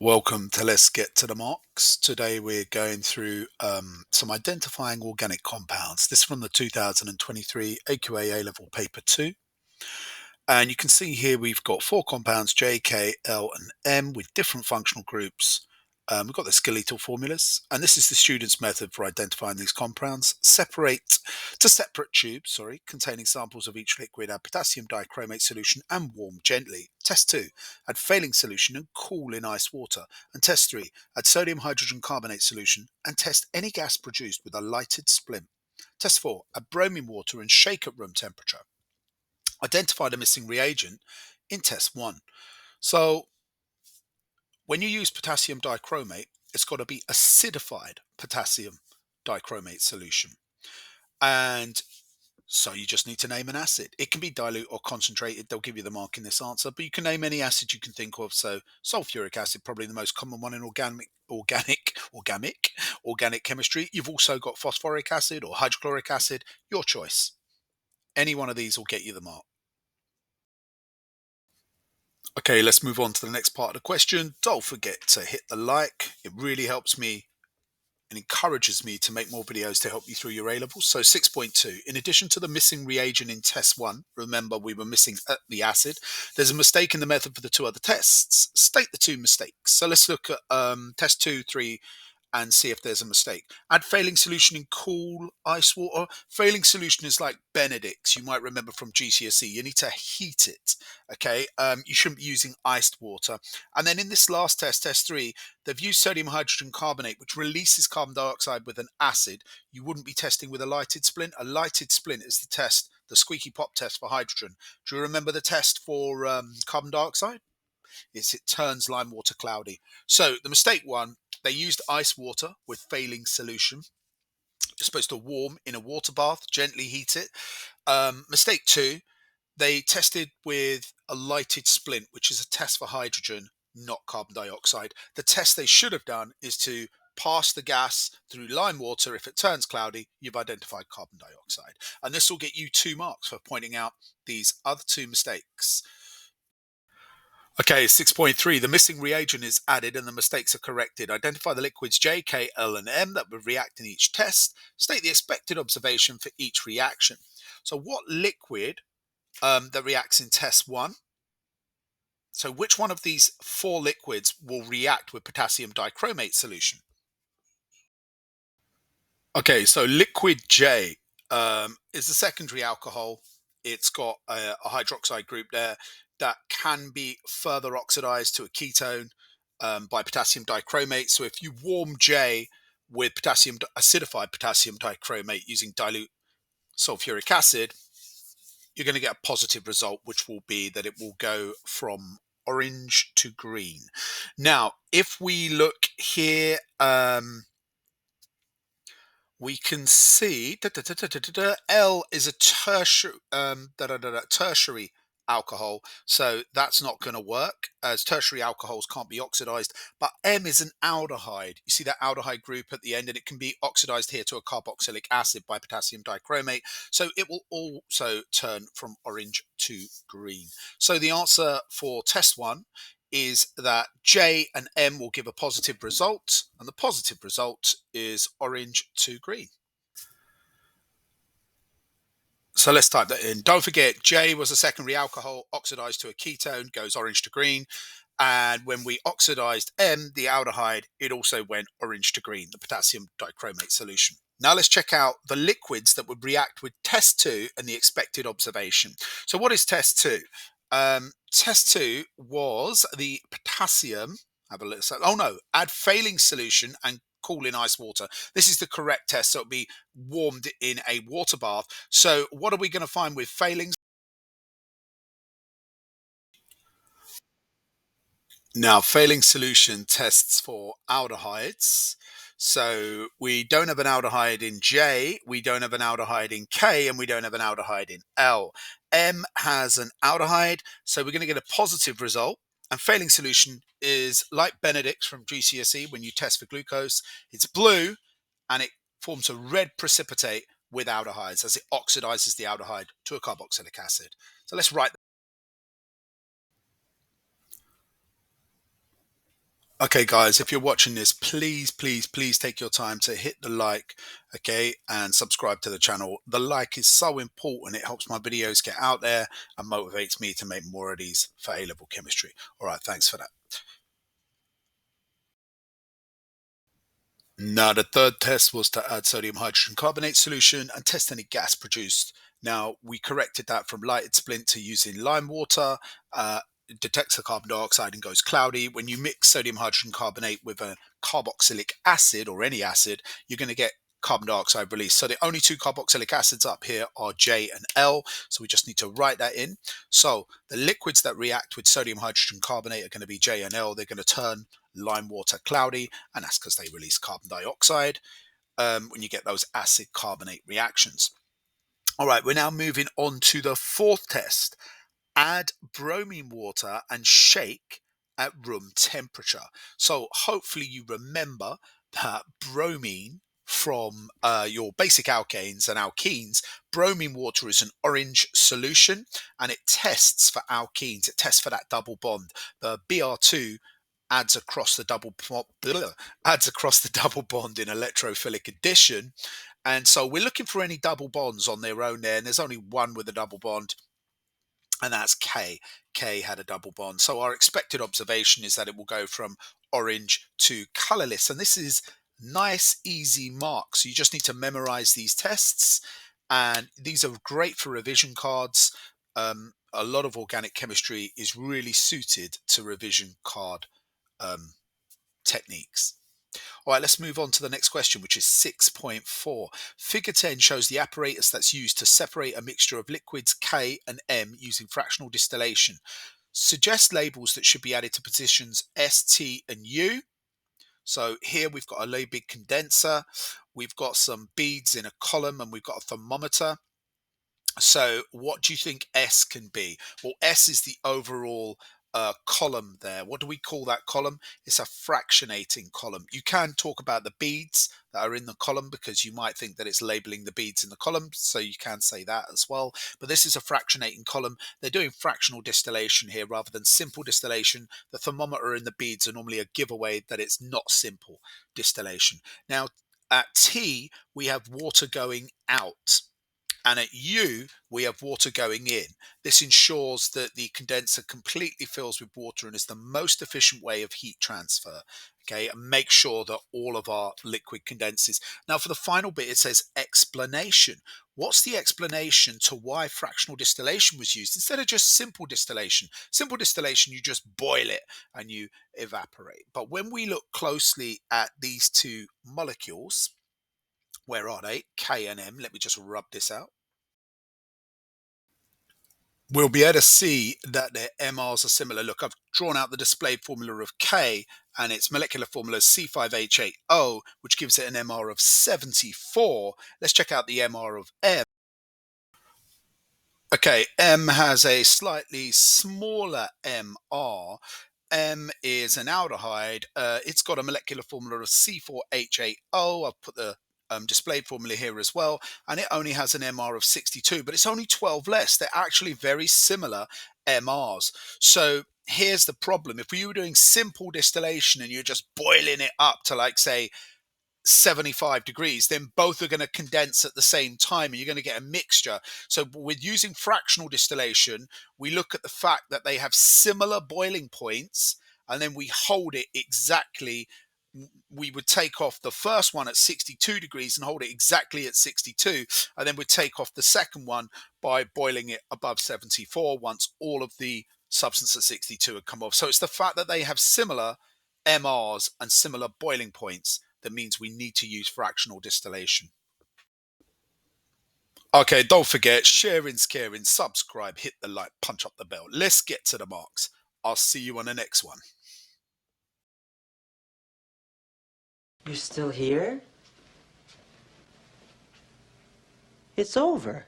Welcome to Let's Get to the Marks. Today we're going through some identifying organic compounds. This is from the 2023 AQA A-Level Paper 2. And you can see here we've got four compounds, J, K, L and M with different functional groups. We've got the skeletal formulas, and this is the student's method for identifying these compounds. Separate tubes, containing samples of each liquid, add potassium dichromate solution and warm gently. Test 2, add failing solution and cool in ice water. And test 3, add sodium hydrogen carbonate solution and test any gas produced with a lighted splint. Test 4, add bromine water and shake at room temperature. Identify the missing reagent in test 1. So when you use potassium dichromate, it's got to be acidified potassium dichromate solution. And so you just need to name an acid. It can be dilute or concentrated. They'll give you the mark in this answer, but you can name any acid you can think of. So sulfuric acid, probably the most common one in organic chemistry. You've also got phosphoric acid or hydrochloric acid, your choice. Any one of these will get you the mark. Okay, let's move on to the next part of the question. Don't forget to hit the like. It really helps me and encourages me to make more videos to help you through your A-levels. So 6.2, in addition to the missing reagent in test 1, remember we were missing the acid, there's a mistake in the method for the two other tests. State the two mistakes. So let's look at test 2, 3, and see if there's a mistake. Add failing solution in cool ice water. Failing solution is like Benedict's. You might remember from GCSE. You need to heat it. Okay. You shouldn't be using iced water. And then in this last test, test 3, they've used sodium hydrogen carbonate, which releases carbon dioxide with an acid. You wouldn't be testing with a lighted splint. A lighted splint is the test, the squeaky pop test for hydrogen. Do you remember the test for carbon dioxide? It turns lime water cloudy. So the mistake one, they used ice water with failing solution. You're supposed to warm in a water bath, gently heat it. Mistake 2, they tested with a lighted splint, which is a test for hydrogen, not carbon dioxide. The test they should have done is to pass the gas through lime water. If it turns cloudy, you've identified carbon dioxide. And this will get you 2 marks for pointing out these other 2 mistakes. Okay, 6.3, the missing reagent is added and the mistakes are corrected. Identify the liquids J, K, L and M that would react in each test. State the expected observation for each reaction. So what liquid that reacts in test 1? So which one of these 4 liquids will react with potassium dichromate solution? Okay, so liquid J is a secondary alcohol. It's got a hydroxide group there that can be further oxidized to a ketone by potassium dichromate. So if you warm J with acidified potassium dichromate using dilute sulfuric acid, you're going to get a positive result, which will be that it will go from orange to green. Now, if we look here, we can see L is a tertiary alcohol, so that's not going to work as tertiary alcohols can't be oxidized. But M is an aldehyde. You see that aldehyde group at the end, and it can be oxidized here to a carboxylic acid by potassium dichromate. So it will also turn from orange to green. So the answer for test 1 is that J and M will give a positive result, and the positive result is orange to green. So let's type that in. Don't forget, J was a secondary alcohol oxidized to a ketone, goes orange to green. And when we oxidized M, the aldehyde, it also went orange to green, the potassium dichromate solution. Now let's check out the liquids that would react with test 2 and the expected observation. So what is test 2? Test 2 was the potassium. Have a look. Oh no, add failing solution and cool in ice water. This is the correct test. So it'll be warmed in a water bath. So what are we going to find with failings? Now, failing solution tests for aldehydes. So we don't have an aldehyde in J, we don't have an aldehyde in K, and we don't have an aldehyde in L. M has an aldehyde, so we're going to get a positive result. And failing solution is like Benedict's from GCSE when you test for glucose. It's blue and it forms a red precipitate with aldehydes as it oxidizes the aldehyde to a carboxylic acid. So let's write. Okay, guys, if you're watching this, please, please, please take your time to hit the like, okay, and subscribe to the channel. The like is so important. It helps my videos get out there and motivates me to make more of these for A-level chemistry. All right, thanks for that. Now, the third test was to add sodium hydrogen carbonate solution and test any gas produced. Now, we corrected that from lighted splint to using lime water. It detects the carbon dioxide and goes cloudy. When you mix sodium hydrogen carbonate with a carboxylic acid or any acid, you're going to get carbon dioxide release. So the only two carboxylic acids up here are J and L. So we just need to write that in. So the liquids that react with sodium hydrogen carbonate are going to be J and L. They're going to turn lime water cloudy, and that's because they release carbon dioxide when you get those acid carbonate reactions. All right, we're now moving on to the fourth test. Add bromine water and shake at room temperature. So hopefully you remember that bromine from your basic alkanes and alkenes, bromine water is an orange solution and it tests for alkenes. It tests for that double bond. The Br2 adds across the double bond in electrophilic addition, and so we're looking for any double bonds on their own there, and there's only one with a double bond, and that's K. K had a double bond. So our expected observation is that it will go from orange to colorless. And this is nice, easy marks. So you just need to memorize these tests. And these are great for revision cards. A lot of organic chemistry is really suited to revision card um, techniques. All right, let's move on to the next question, which is 6.4. Figure 10 shows the apparatus that's used to separate a mixture of liquids K and M using fractional distillation. Suggest labels that should be added to positions S, T, and U. So here we've got a big condenser, we've got some beads in a column, and we've got a thermometer. So what do you think S can be? Well, S is the overall column there. What do we call that column? It's a fractionating column. You can talk about the beads that are in the column because you might think that it's labeling the beads in the column. So you can say that as well. But this is a fractionating column. They're doing fractional distillation here rather than simple distillation. The thermometer and the beads are normally a giveaway that it's not simple distillation. Now, at T, we have water going out. And at U, we have water going in. This ensures that the condenser completely fills with water and is the most efficient way of heat transfer. Okay, and make sure that all of our liquid condenses. Now, for the final bit, it says explanation. What's the explanation to why fractional distillation was used instead of just simple distillation? Simple distillation, you just boil it and you evaporate. But when we look closely at these two molecules, where are they? K and M. Let me just rub this out. We'll be able to see that their MRs are similar. Look, I've drawn out the displayed formula of K, and its molecular formula is C5H8O, which gives it an MR of 74. Let's check out the MR of M. Okay, M has a slightly smaller MR. M is an aldehyde. It's got a molecular formula of C4H8O. I've put the displayed formula here as well, and it only has an MR of 62, but it's only 12 less. They're actually very similar MRs. So here's the problem. If you were doing simple distillation and you're just boiling it up to, like, say, 75 degrees, then both are going to condense at the same time and you're going to get a mixture. So with using fractional distillation, we look at the fact that they have similar boiling points, and then we hold it exactly. We would take off the first one at 62 degrees and hold it exactly at 62, and then we'd take off the second one by boiling it above 74 once all of the substance at 62 had come off. So it's the fact that they have similar MRs and similar boiling points that means we need to use fractional distillation. Okay, don't forget, sharing's caring, subscribe, hit the like, punch up the bell. Let's get to the marks. I'll see you on the next one. You're still here? It's over.